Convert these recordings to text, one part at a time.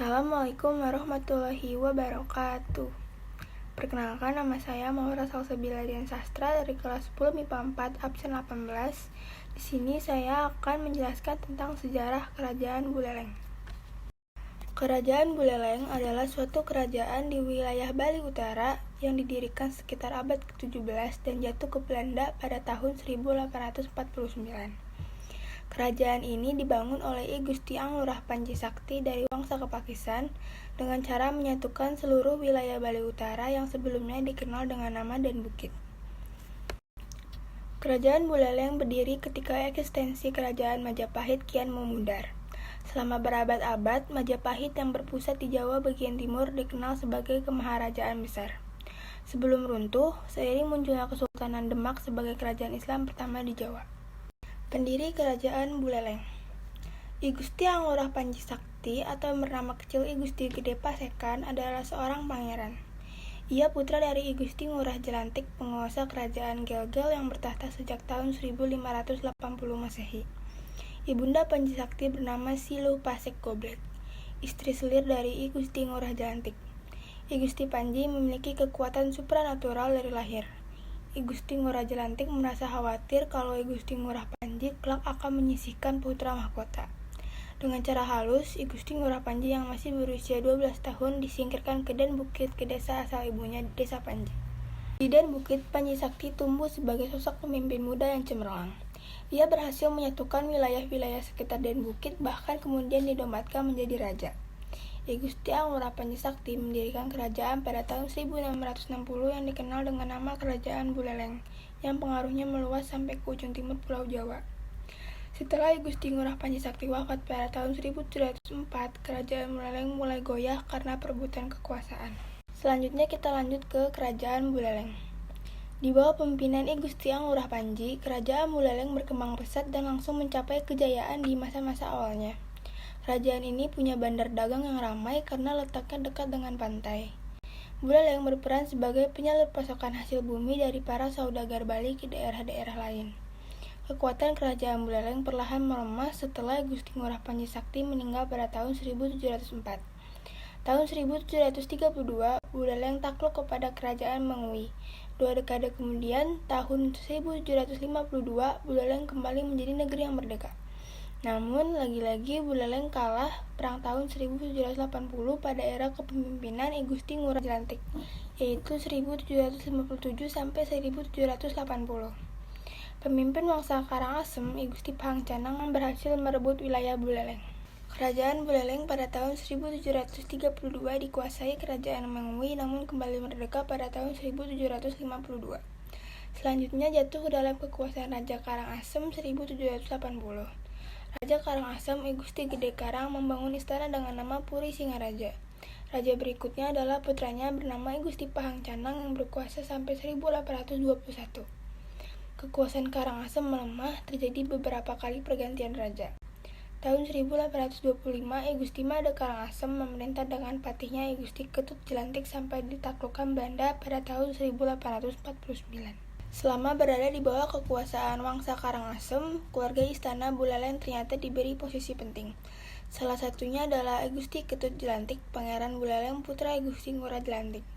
Assalamualaikum warahmatullahi wabarakatuh. Perkenalkan, nama saya Maura Salsabila Dian Sastra dari kelas 10 MIPA 4 absen 18. Di sini saya akan menjelaskan tentang sejarah Kerajaan Buleleng. Kerajaan Buleleng adalah suatu kerajaan di wilayah Bali Utara yang didirikan sekitar abad ke-17 dan jatuh ke Belanda pada tahun 1849. Kerajaan ini dibangun oleh I Gusti Anglurah Panji Sakti dari Wangsa Kepakisan dengan cara menyatukan seluruh wilayah Bali Utara yang sebelumnya dikenal dengan nama Dan Bukit. Kerajaan Buleleng berdiri ketika eksistensi Kerajaan Majapahit kian memudar. Selama berabad-abad, Majapahit yang berpusat di Jawa bagian timur dikenal sebagai Kemaharajaan Besar. Sebelum runtuh, seiring munculnya Kesultanan Demak sebagai kerajaan Islam pertama di Jawa. Pendiri Kerajaan Buleleng, I Gusti Anglurah Panji Sakti atau bernama kecil I Gusti Gede Pasekan adalah seorang pangeran. Ia putra dari I Gusti Ngurah Jelantik, penguasa kerajaan Gelgel yang bertahta sejak tahun 1580 Masehi. Ibunda Panji Sakti bernama Siluh Pasek Goblek, istri selir dari I Gusti Ngurah Jelantik. I Gusti Panji memiliki kekuatan supranatural dari lahir. I Gusti Ngurah Jelantik merasa khawatir kalau I Gusti Ngurah Panji kelak akan menyisihkan putra mahkota. Dengan cara halus, I Gusti Ngurah Panji yang masih berusia 12 tahun disingkirkan ke Dan Bukit, ke desa asal ibunya, desa Panji. Di Dan Bukit, Panji Sakti tumbuh sebagai sosok pemimpin muda yang cemerlang. Ia berhasil menyatukan wilayah-wilayah sekitar Dan Bukit, bahkan kemudian dinobatkan menjadi raja. I Gusti Anglurah Panji Sakti mendirikan kerajaan pada tahun 1660 yang dikenal dengan nama Kerajaan Buleleng, yang pengaruhnya meluas sampai ke ujung timur Pulau Jawa. Setelah I Gusti Ngurah Panji Sakti wafat pada tahun 1704, Kerajaan Buleleng mulai goyah karena perebutan kekuasaan. Selanjutnya kita lanjut ke Kerajaan Buleleng. Di bawah pemimpinan I Gusti Anglurah Panji, Kerajaan Buleleng berkembang pesat dan langsung mencapai kejayaan di masa-masa awalnya. Kerajaan ini punya bandar dagang yang ramai karena letaknya dekat dengan pantai. Buleleng berperan sebagai penyalur pasokan hasil bumi dari para saudagar Bali ke daerah-daerah lain. Kekuatan Kerajaan Buleleng perlahan melemah setelah Gusti Ngurah Panji Sakti meninggal pada tahun 1704. Tahun 1732, Buleleng takluk kepada Kerajaan Mengui. 2 dekade kemudian, tahun 1752, Buleleng kembali menjadi negeri yang merdeka. Namun, lagi-lagi Buleleng kalah perang tahun 1780 pada era kepemimpinan I Gusti Ngurah Jelantik, yaitu 1757 sampai 1780. Pemimpin Wangsa Karangasem, I Gusti Pahang Canang, berhasil merebut wilayah Buleleng. Kerajaan Buleleng pada tahun 1732 dikuasai Kerajaan Mengui, namun kembali merdeka pada tahun 1752. Selanjutnya jatuh ke dalam kekuasaan Raja Karangasem 1780. Raja Karangasem, I Gusti Gede Karang, membangun istana dengan nama Puri Singaraja. Raja berikutnya adalah putranya bernama I Gusti Pahang Canang yang berkuasa sampai 1821. Kekuasaan Karangasem melemah, terjadi beberapa kali pergantian raja. Tahun 1825, I Gusti Made Karangasem memerintah dengan patihnya I Gusti Ketut Jelantik sampai ditaklukkan Belanda pada tahun 1849. Selama berada di bawah kekuasaan Wangsa Karangasem, keluarga istana Buleleng ternyata diberi posisi penting. Salah satunya adalah I Gusti Ketut Jelantik, Pangeran Buleleng, putra I Gusti Ngurah Jelantik.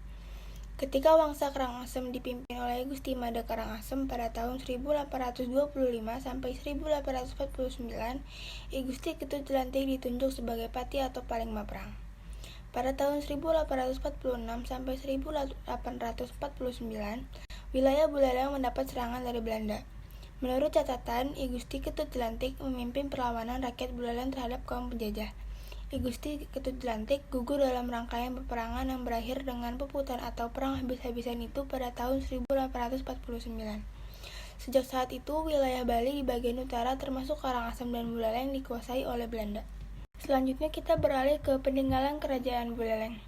Ketika Wangsa Karangasem dipimpin oleh I Gusti Made Karangasem pada tahun 1825 sampai 1849, I Gusti Ketut Jelantik ditunjuk sebagai Pati atau Panglima Perang. Pada tahun 1846 sampai 1849, wilayah Buleleng mendapat serangan dari Belanda. Menurut catatan, I Gusti Ketut Jelantik memimpin perlawanan rakyat Buleleng terhadap kaum penjajah. I Gusti Ketut Jelantik gugur dalam rangkaian peperangan yang berakhir dengan peputan atau perang habis-habisan itu pada tahun 1849. Sejak saat itu, wilayah Bali di bagian utara termasuk Karangasem dan Buleleng dikuasai oleh Belanda. Selanjutnya kita beralih ke peninggalan Kerajaan Buleleng.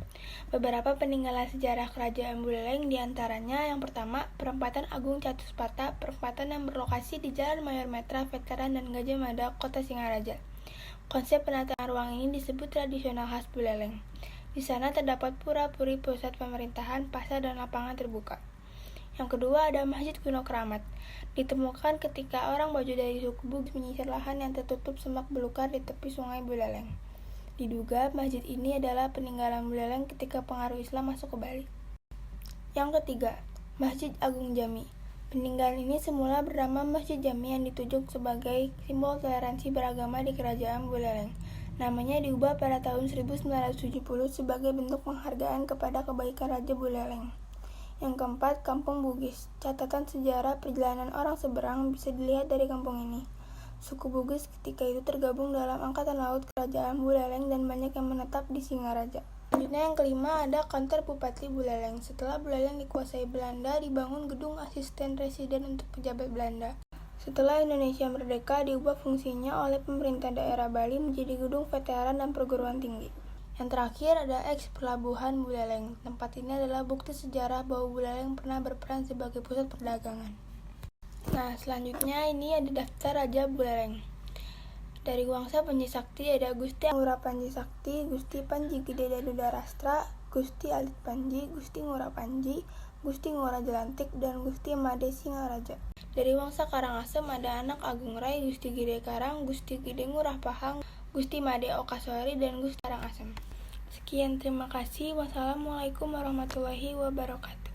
Beberapa peninggalan sejarah Kerajaan Buleleng diantaranya yang pertama, Perempatan Agung Catuspata, perempatan yang berlokasi di Jalan Mayor Metra, Veteran dan Gajah Mada, Kota Singaraja. Konsep penataan ruang ini disebut tradisional khas Buleleng. Di sana terdapat pura-puri pusat pemerintahan, pasar dan lapangan terbuka. Yang kedua ada Masjid Kuno Keramat. Ditemukan ketika orang Bajo dari suku Bugis menyisir lahan yang tertutup semak belukar di tepi sungai Buleleng. Diduga masjid ini adalah peninggalan Buleleng ketika pengaruh Islam masuk ke Bali. Yang ketiga, Masjid Agung Jami. Peninggalan ini semula bernama Masjid Jami yang ditujuk sebagai simbol toleransi beragama di Kerajaan Buleleng. Namanya diubah pada tahun 1970 sebagai bentuk penghargaan kepada kebaikan Raja Buleleng. Yang keempat, Kampung Bugis. Catatan sejarah perjalanan orang seberang bisa dilihat dari kampung ini. Suku Bugis ketika itu tergabung dalam Angkatan Laut Kerajaan Buleleng dan banyak yang menetap di Singaraja. Selanjutnya yang kelima ada kantor Bupati Buleleng. Setelah Buleleng dikuasai Belanda, dibangun gedung asisten residen untuk pejabat Belanda. Setelah Indonesia merdeka, diubah fungsinya oleh pemerintah daerah Bali menjadi gedung veteran dan perguruan tinggi. Yang terakhir ada eks-pelabuhan Buleleng. Tempat ini adalah bukti sejarah bahwa Buleleng pernah berperan sebagai pusat perdagangan. Nah, selanjutnya ini ada daftar Raja Buleleng. Dari Wangsa Panji Sakti ada Gusti Ngurah Panji Sakti, Gusti Panji Gede Dadudarastra, Gusti Alit Panji, Gusti Ngurah Panji, Gusti Ngurah Jelantik, dan Gusti Made Singaraja. Dari Wangsa Karangasem ada anak Agung Rai, Gusti Gede Karang, Gusti Gede Ngurah Pahang, Gusti Made Okaswari, dan Gusti Karangasem. Sekian, terima kasih. Wassalamualaikum warahmatullahi wabarakatuh.